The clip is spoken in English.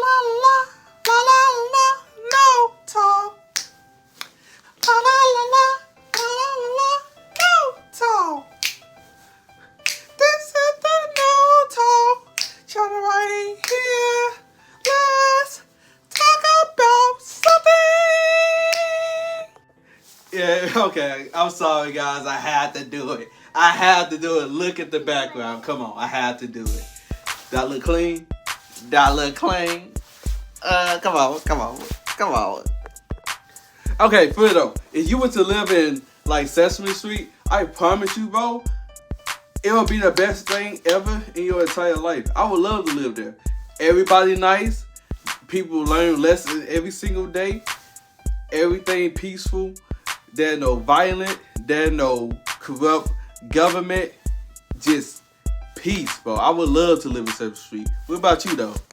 la la, la la la, no talk. La la la la, la la la, no talk. This is the no talk channel right here. Let's talk about something. Yeah, okay. I'm sorry, guys. I had to do it. I had to do it. Look at the background. Come on. I had to do it. That look clean? That look clean? Come on. Okay, for real though, if you were to live in like Sesame Street, I promise you, bro, it would be the best thing ever in your entire life. I would love to live there. Everybody nice. People learn lessons every single day. Everything peaceful. There's no violent. There's no corrupt government. Just peace, bro. I would love to live in Sesame Street. What about you, though?